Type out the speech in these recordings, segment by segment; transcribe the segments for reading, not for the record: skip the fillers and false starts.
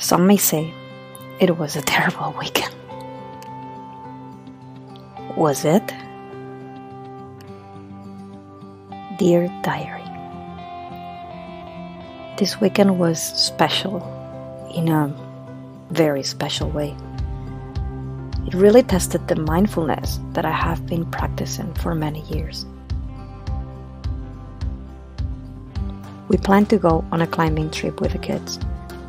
Some may say it was a terrible weekend. Was it? Dear Diary, this weekend was special in a very special way. It really tested the mindfulness that I have been practicing for many years. We plan to go on a climbing trip with the kids.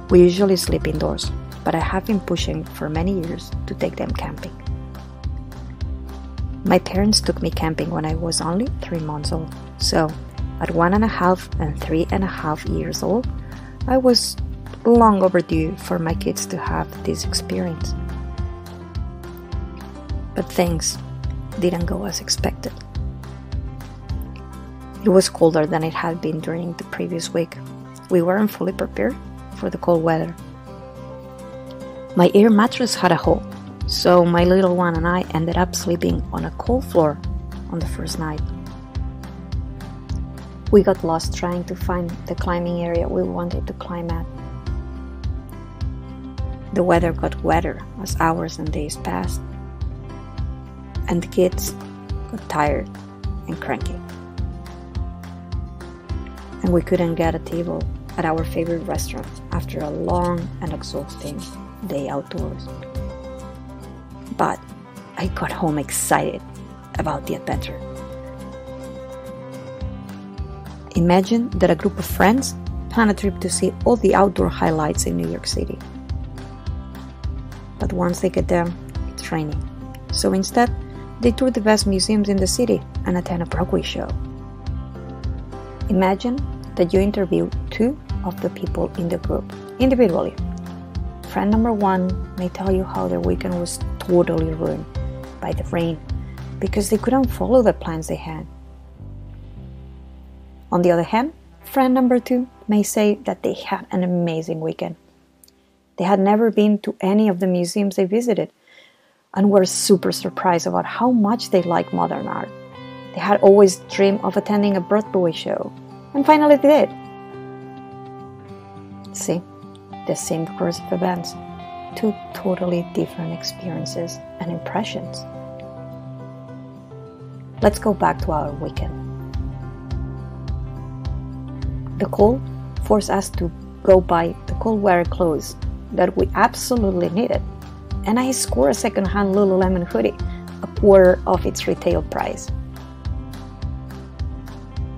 We usually sleep indoors, but I have been pushing for many years to take them camping. My parents took me camping when I was only 3 months old, so at 1.5 and 3.5 years old, I was long overdue for my kids to have this experience. But things didn't go as expected. It was colder than it had been during the previous week. We weren't fully prepared for the cold weather. My air mattress had a hole, so my little one and I ended up sleeping on a cold floor on the first night. We got lost trying to find the climbing area we wanted to climb at. The weather got wetter as hours and days passed, and the kids got tired and cranky. And we couldn't get a table at our favorite restaurant after a long and exhausting day outdoors. But I got home excited about the adventure. Imagine that a group of friends plan a trip to see all the outdoor highlights in New York City. But once they get there, it's raining. So instead, they tour the best museums in the city and attend a Broadway show. Imagine that you interview 2 of the people in the group individually. Friend number 1 may tell you how their weekend was totally ruined by the rain because they couldn't follow the plans they had. On the other hand, friend number 2 may say that they had an amazing weekend. They had never been to any of the museums they visited and were super surprised about how much they like modern art. They had always dreamed of attending a Broadway show, and finally they did. See, the same course of events, 2 totally different experiences and impressions. Let's go back to our weekend. The cold forced us to go buy the cold weather clothes that we absolutely needed, and I scored a second-hand Lululemon hoodie, a quarter of its retail price.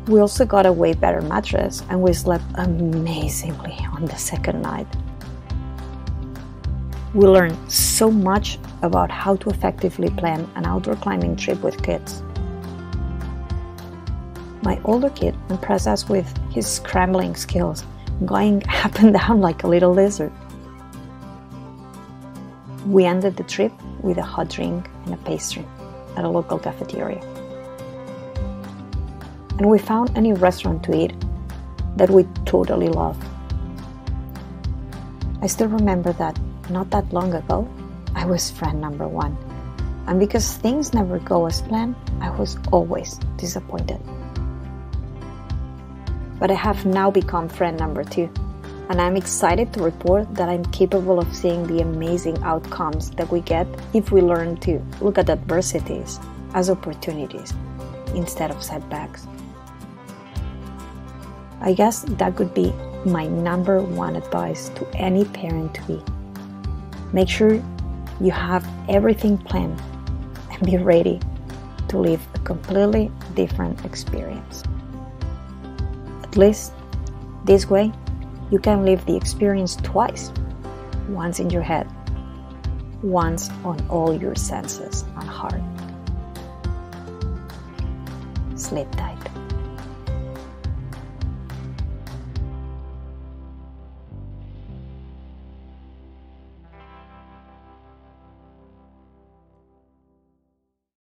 We also got a way better mattress, and we slept amazingly on the second night. We learned so much about how to effectively plan an outdoor climbing trip with kids. My older kid impressed us with his scrambling skills, going up and down like a little lizard. We ended the trip with a hot drink and a pastry at a local cafeteria. And we found a new restaurant to eat that we totally loved. I still remember that not that long ago, I was friend number 1. And because things never go as planned, I was always disappointed. But I have now become friend number 2, and I'm excited to report that I'm capable of seeing the amazing outcomes that we get if we learn to look at adversities as opportunities instead of setbacks. I guess that could be my number 1 advice to any parent-to-be. Make sure you have everything planned and be ready to live a completely different experience. At least this way, you can live the experience twice, once in your head, once on all your senses and heart. Sleep tight.